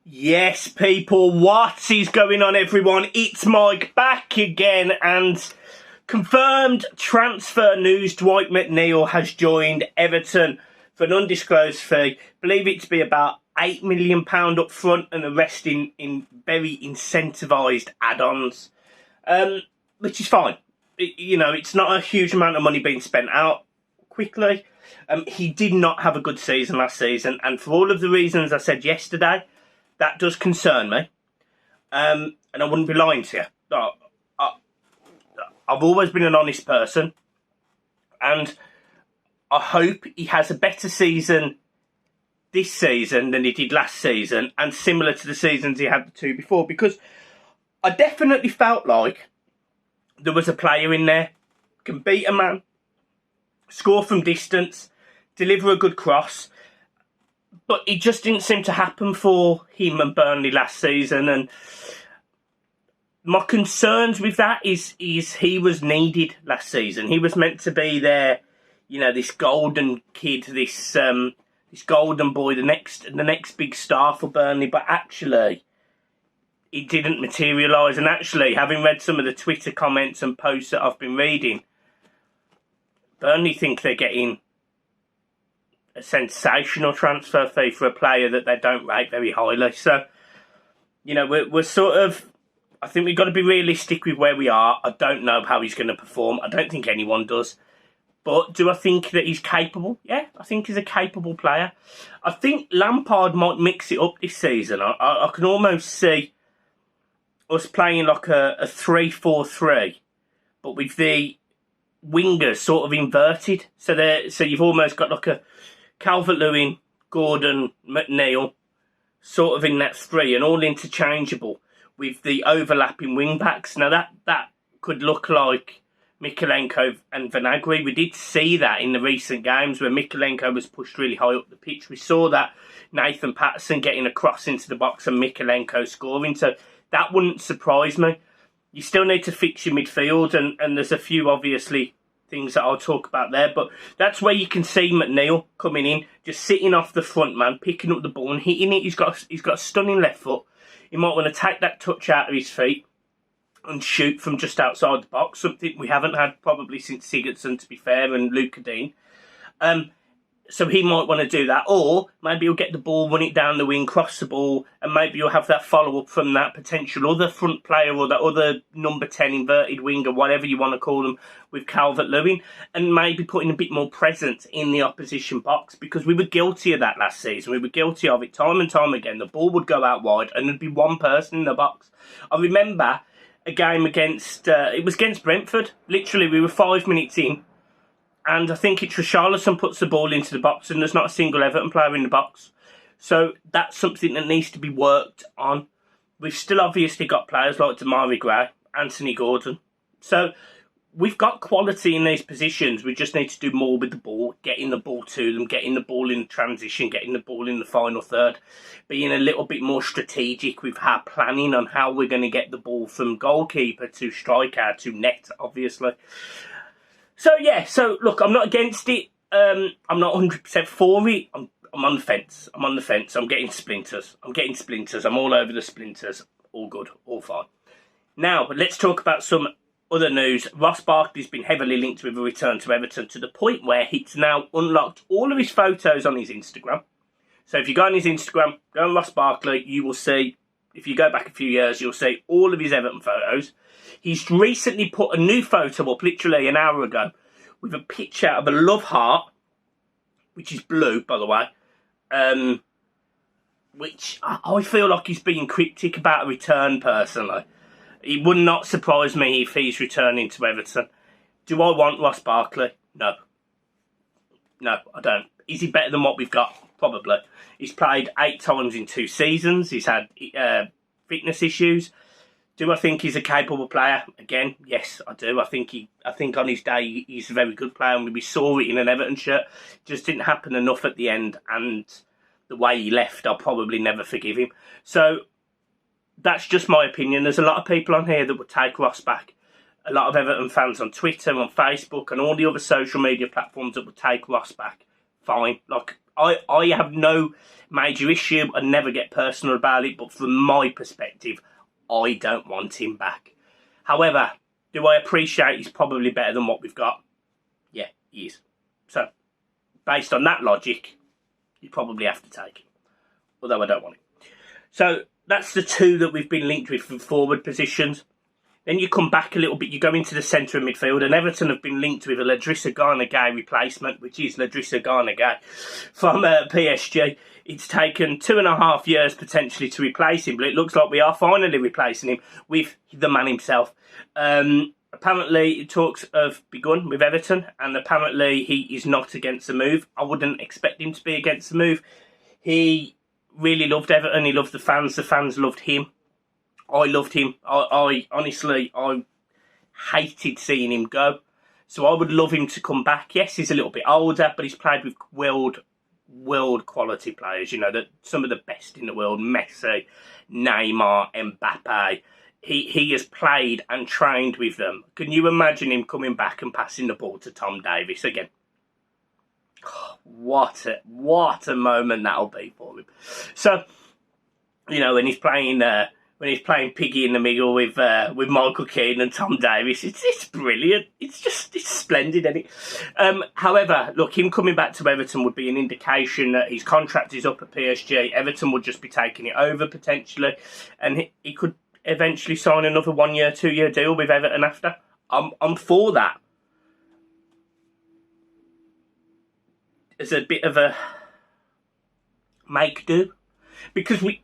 Yes, people, what is going on, everyone? It's Mike back again, and confirmed transfer news. Dwight McNeil has joined Everton for an undisclosed fee. Believe it to be about £8 million up front and the rest in very incentivised add-ons, which is fine. It's not a huge amount of money being spent out quickly. He did not have a good season last season, and for all of the reasons I said yesterday, that does concern me, and I wouldn't be lying to you. I've always been an honest person, and I hope he has a better season this season than he did last season, and similar to the seasons he had the two before, because I definitely felt like there was a player in there, can beat a man, score from distance, deliver a good cross. But it just didn't seem to happen for him and Burnley last season. And my concerns with that is he was needed last season. He was meant to be there, this golden kid, this golden boy, the next big star for Burnley. But actually, it didn't materialise. And actually, having read some of the Twitter comments and posts that I've been reading, Burnley think they're getting a sensational transfer fee for a player that they don't rate very highly. So, we're sort of, I think we've got to be realistic with where we are. I don't know how he's going to perform. I don't think anyone does. But do I think that he's capable? Yeah, I think he's a capable player. I think Lampard might mix it up this season. I can almost see us playing like a 3-4-3, but with the wingers sort of inverted. So you've almost got like a Calvert-Lewin, Gordon, McNeil, sort of in that three, and all interchangeable with the overlapping wing-backs. Now, that could look like Mykolenko and Vinagre. We did see that in the recent games where Mykolenko was pushed really high up the pitch. We saw that Nathan Patterson getting a cross into the box and Mykolenko scoring. So that wouldn't surprise me. You still need to fix your midfield, and there's a few, obviously, things that I'll talk about there, but that's where you can see McNeil coming in, just sitting off the front man, picking up the ball and hitting it. He's got a stunning left foot. He might want to take that touch out of his feet and shoot from just outside the box, something we haven't had probably since Sigurdsson, to be fair, and Luca Dean. So he might want to do that, or maybe he'll get the ball, run it down the wing, cross the ball, and maybe you'll have that follow-up from that potential other front player or that other number 10 inverted winger, whatever you want to call them, with Calvert-Lewin, and maybe putting a bit more presence in the opposition box, because we were guilty of that last season. We were guilty of it time and time again. The ball would go out wide and there'd be one person in the box. I remember a game against Brentford. Literally, we were 5 minutes in, and I think it's Richarlison puts the ball into the box and there's not a single Everton player in the box. So that's something that needs to be worked on. We've still obviously got players like Demarai Gray, Anthony Gordon. So we've got quality in these positions. We just need to do more with the ball, getting the ball to them, getting the ball in transition, getting the ball in the final third, being a little bit more strategic with our planning on how we're going to get the ball from goalkeeper to striker to net, obviously. So look, I'm not against it. I'm not 100% for it. I'm on the fence. I'm getting splinters. I'm all over the splinters. All good, all fine. Now, let's talk about some other news. Ross Barkley's been heavily linked with a return to Everton, to the point where he's now unlocked all of his photos on his Instagram. So if you go on his Instagram, go on Ross Barkley, you will see, if you go back a few years, you'll see all of his Everton photos. He's recently put a new photo up, literally an hour ago, with a picture of a love heart, which is blue, by the way, which I feel like he's being cryptic about a return, personally. It would not surprise me if he's returning to Everton. Do I want Ross Barkley? No. No, I don't. Is he better than what we've got? Probably. He's played 8 times in 2 seasons. He's had fitness issues. Do I think he's a capable player? Again, yes, I do. I think on his day he's a very good player, and we saw it in an Everton shirt. It just didn't happen enough at the end, and the way he left, I'll probably never forgive him. So that's just my opinion. There's a lot of people on here that would take Ross back. A lot of Everton fans on Twitter, on Facebook, and all the other social media platforms that would take Ross back. Fine. Like, I have no major issue. I never get personal about it, but from my perspective, I don't want him back. However, do I appreciate he's probably better than what we've got? Yeah, he is. So, based on that logic, you probably have to take him. Although I don't want him. So, that's the two that we've been linked with for forward positions. Then you come back a little bit, you go into the centre of midfield, and Everton have been linked with a Gueye replacement, which is Gueye from PSG. It's taken 2.5 years potentially to replace him, but it looks like we are finally replacing him with the man himself. Apparently, talks have begun with Everton, and apparently he is not against the move. I wouldn't expect him to be against the move. He really loved Everton, he loved the fans loved him. I loved him. I honestly, I hated seeing him go. So I would love him to come back. Yes, he's a little bit older, but he's played with world quality players. You know, some of the best in the world. Messi, Neymar, Mbappe. He has played and trained with them. Can you imagine him coming back and passing the ball to Tom Davies again? What a moment that'll be for him. So, you know, when he's playing Piggy in the middle with Michael Keane and Tom Davies, it's brilliant. It's splendid, isn't it? However, look, him coming back to Everton would be an indication that his contract is up at PSG. Everton would just be taking it over potentially, and he could eventually sign another 1 year, 2 year deal with Everton after. I'm for that. As a bit of a make do, because we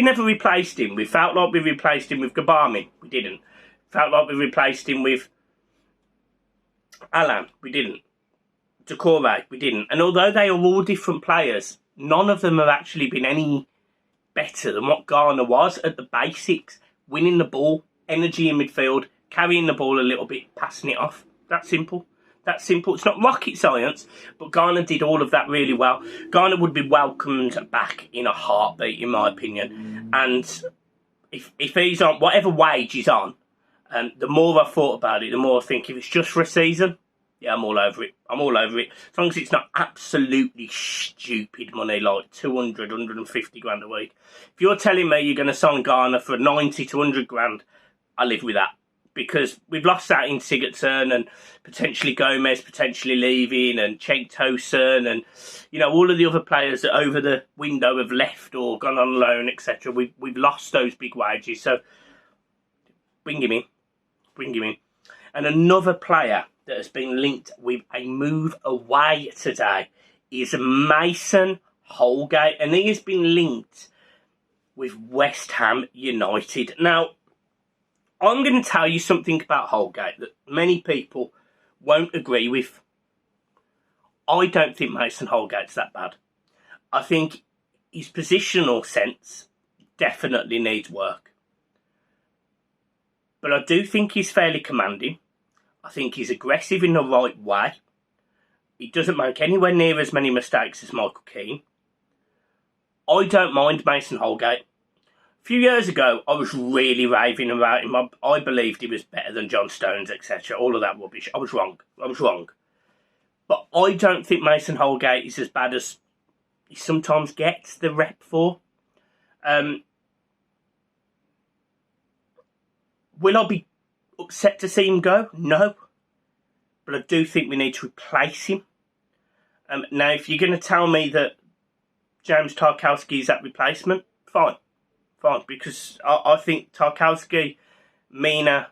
never replaced him. We felt like we replaced him with Gabami. We didn't. Felt like we replaced him with Alan. We didn't. Decore. We didn't. And although they are all different players, none of them have actually been any better than what Gana was at the basics. Winning the ball, energy in midfield, carrying the ball a little bit, passing it off. That simple. That simple. It's not rocket science, but Gana did all of that really well. Gana would be welcomed back in a heartbeat, in my opinion. And if he's on whatever wage he's on, the more I've thought about it, the more I think if it's just for a season, yeah, I'm all over it. I'm all over it. As long as it's not absolutely stupid money, like 200, 150 grand a week. If you're telling me you're going to sign Gana for 90 to 100 grand, I live with that. Because we've lost that in Sigurdsson and potentially Gomez potentially leaving and Cenk Tosun and, you know, all of the other players that over the window have left or gone on loan, etc. We've lost those big wages. So bring him in. Bring him in. And another player that has been linked with a move away today is Mason Holgate. And he has been linked with West Ham United. Now, I'm going to tell you something about Holgate that many people won't agree with. I don't think Mason Holgate's that bad. I think his positional sense definitely needs work. But I do think he's fairly commanding. I think he's aggressive in the right way. He doesn't make anywhere near as many mistakes as Michael Keane. I don't mind Mason Holgate. A few years ago, I was really raving about him. I believed he was better than John Stones, etc. All of that rubbish. I was wrong. But I don't think Mason Holgate is as bad as he sometimes gets the rep for. Will I be upset to see him go? No. But I do think we need to replace him. Now, if you're going to tell me that James Tarkowski is that replacement, fine. Because I think Tarkowski, Mina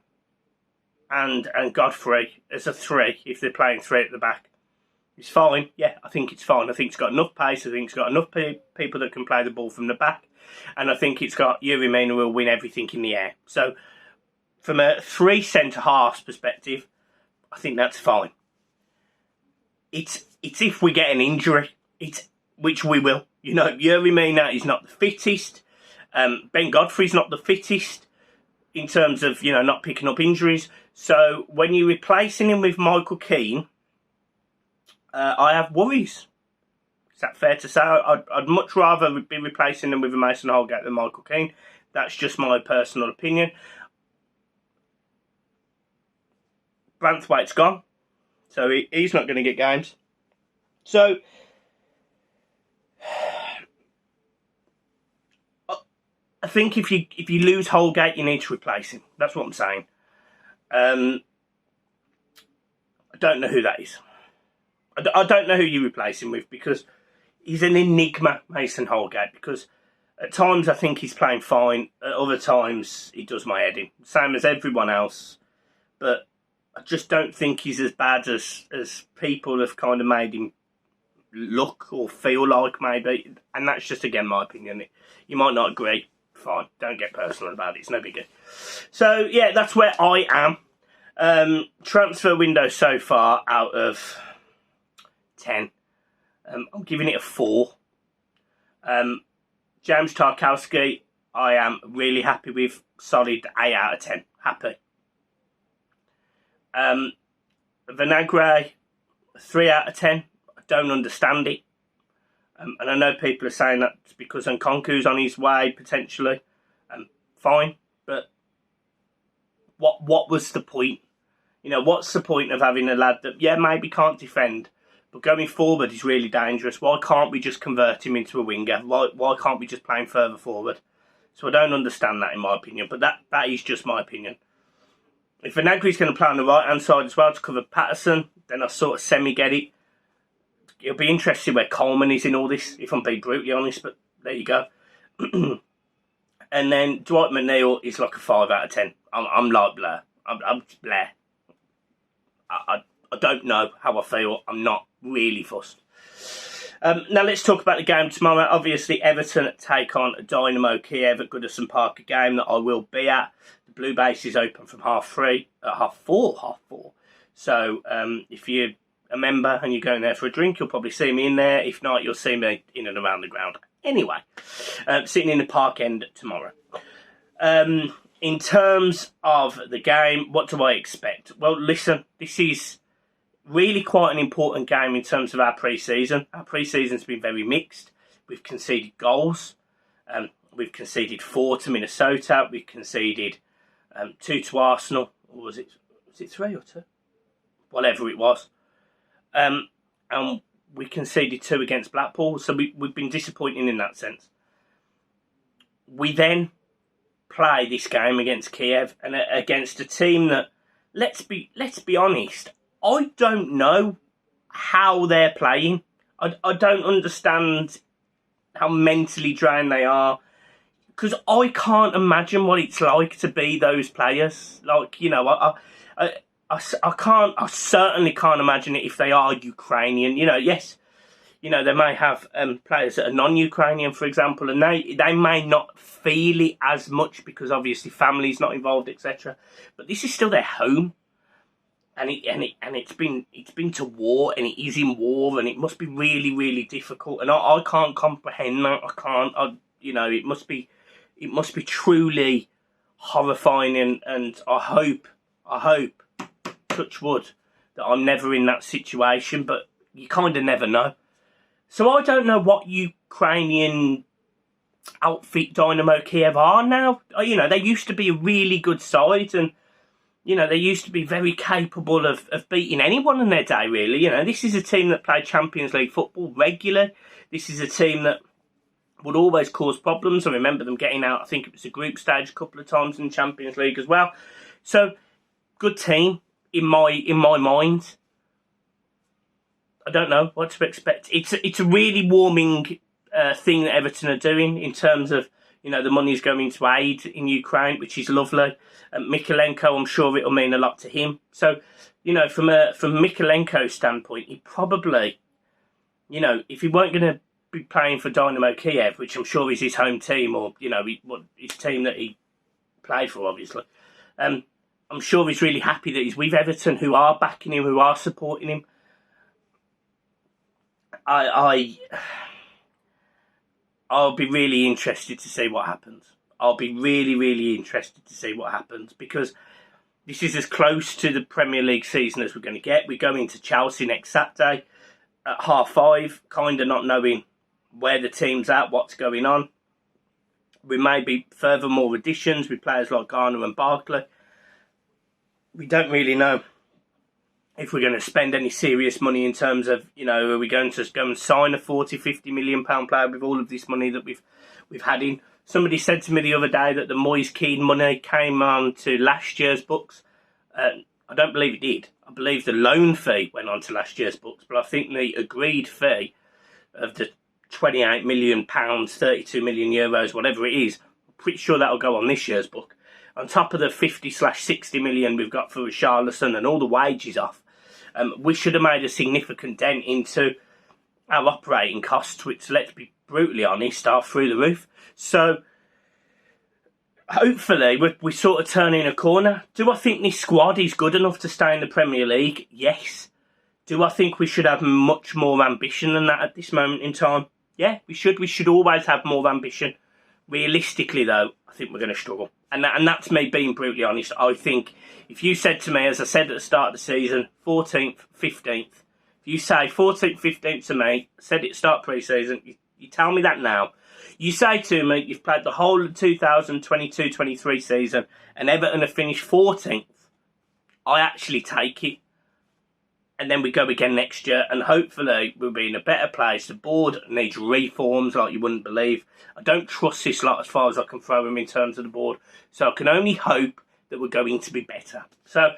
and Godfrey as a three, if they're playing three at the back, is fine. Yeah, I think it's fine. I think it's got enough pace. I think it's got enough people that can play the ball from the back. And I think it's got Yuri Mina who will win everything in the air. So, from a three centre-halves perspective, I think that's fine. It's if we get an injury, which we will. You know, Yuri Mina is not the fittest. Ben Godfrey's not the fittest in terms of, you know, not picking up injuries. So when you're replacing him with Michael Keane, I have worries. Is that fair to say? I'd much rather be replacing him with a Mason Holgate than Michael Keane. That's just my personal opinion. Branthwaite's gone, so he's not going to get games. So I think if you lose Holgate, you need to replace him. That's what I'm saying. I don't know who that is. I don't know who you replace him with, because he's an enigma, Mason Holgate, because at times I think he's playing fine, at other times he does my head in. Same as everyone else, but I just don't think he's as bad as people have kind of made him look or feel like, maybe. And that's just, again, my opinion. You might not agree. Fine, don't get personal about it, it's no biggie. So, yeah, that's where I am. Transfer window so far out of 10. I'm giving it a 4. James Tarkowski, I am really happy with. Solid 8 out of 10. Happy. Vinagre, 3 out of 10. I don't understand it. And I know people are saying that's because Nkunku's on his way, potentially. Fine. But what was the point? You know, what's the point of having a lad that, yeah, maybe can't defend, but going forward is really dangerous? Why can't we just convert him into a winger? Why can't we just play him further forward? So I don't understand that, in my opinion, but that is just my opinion. If Vinagre's going to play on the right-hand side as well to cover Patterson, then I sort of semi-get it. It'll be interesting where Coleman is in all this, if I'm being brutally honest, but there you go. And then Dwight McNeil is like a 5 out of 10. I'm like Blair. I'm Blair. I don't know how I feel. I'm not really fussed. Now let's talk about the game tomorrow. Obviously, Everton take on Dynamo Kiev at Goodison Park, a game that I will be at. The Blue Base is open from half 4. So if you're a member and you're going there for a drink, you'll probably see me in there. If not, you'll see me in and around the ground. Anyway, sitting in the park end tomorrow. In terms of the game, what do I expect? Well, listen, this is really quite an important game in terms of our pre-season. Our pre-season's been very mixed. We've conceded goals. We've conceded 4 to Minnesota. We've conceded 2 to Arsenal. Or was it 3 or 2? Whatever it was. And we conceded 2 against Blackpool. So we've been disappointing in that sense. We then play this game against Kiev and against a team that, let's be honest, I don't know how they're playing. I don't understand how mentally drained they are, because I can't imagine what it's like to be those players. Like, you know, I certainly can't imagine it if they are Ukrainian. You know, yes, you know, they may have players that are non-Ukrainian, for example, and they may not feel it as much because obviously family's not involved, etc. But this is still their home, and it's been to war, and it is in war, and it must be really, really difficult. And I can't comprehend that. You know, it must be truly horrifying, and I hope, touch wood, that I'm never in that situation, but you kind of never know. So I don't know what Ukrainian outfit Dynamo Kiev are now. You know, they used to be a really good side, and, you know, they used to be very capable of beating anyone in their day, really. You know, this is a team that played Champions League football regularly. This is a team that would always cause problems. I remember them getting out, I think it was the group stage a couple of times in the Champions League as well. So, good team in my mind. I don't know what to expect. It's a really warming thing that Everton are doing in terms of, you know, the money's going to aid in Ukraine, which is lovely. Mykolenko, I'm sure it'll mean a lot to him. So, you know, from Mykolenko's standpoint, he probably, you know, if he weren't going to be playing for Dynamo Kiev, which I'm sure is his home team, or, you know, his team that he played for, obviously, I'm sure he's really happy that he's with Everton, who are backing him, who are supporting him. I'll be really interested to see what happens. I'll be really, really interested to see what happens, because this is as close to the Premier League season as we're going to get. We're going to Chelsea next Saturday at 5:30, kind of not knowing where the team's at, what's going on. We may be further more additions with players like Gana and Barkley. We don't really know if we're going to spend any serious money in terms of, you know, are we going to go and sign a 40, 50 million pound player with all of this money that we've had in? Somebody said to me the other day that the Moyes Keane money came on to last year's books. I don't believe it did. I believe the loan fee went on to last year's books, but I think the agreed fee of the £28 million, €32 million, whatever it is, I'm pretty sure that'll go on this year's book. On top of the 50/60 million we've got for Richarlison and all the wages off, we should have made a significant dent into our operating costs, which, let's be brutally honest, are through the roof. So hopefully we're sort of turning a corner. Do I think this squad is good enough to stay in the Premier League? Yes. Do I think we should have much more ambition than that at this moment in time? Yeah, we should. We should always have more ambition. Realistically, though, I think we're going to struggle. And that's me being brutally honest. I think if you said to me, as I said at the start of the season, 14th, 15th, if you say 14th, 15th to me, said it start pre-season, you tell me that now. You say to me, you've played the whole of 2022-23 season and Everton have finished 14th. I actually take it. And then we go again next year, and hopefully we'll be in a better place. The board needs reforms like you wouldn't believe. I don't trust this lot as far as I can throw them in terms of the board. So I can only hope that we're going to be better. So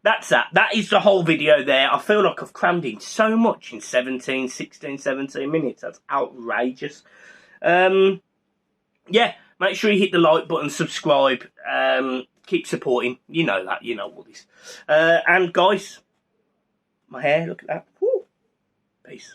that's that. That is the whole video there. I feel like I've crammed in so much in 17 minutes. That's outrageous. Yeah, make sure you hit the like button, subscribe, keep supporting. You know that, you know all this. And guys, my hair, look at that. Woo. Peace.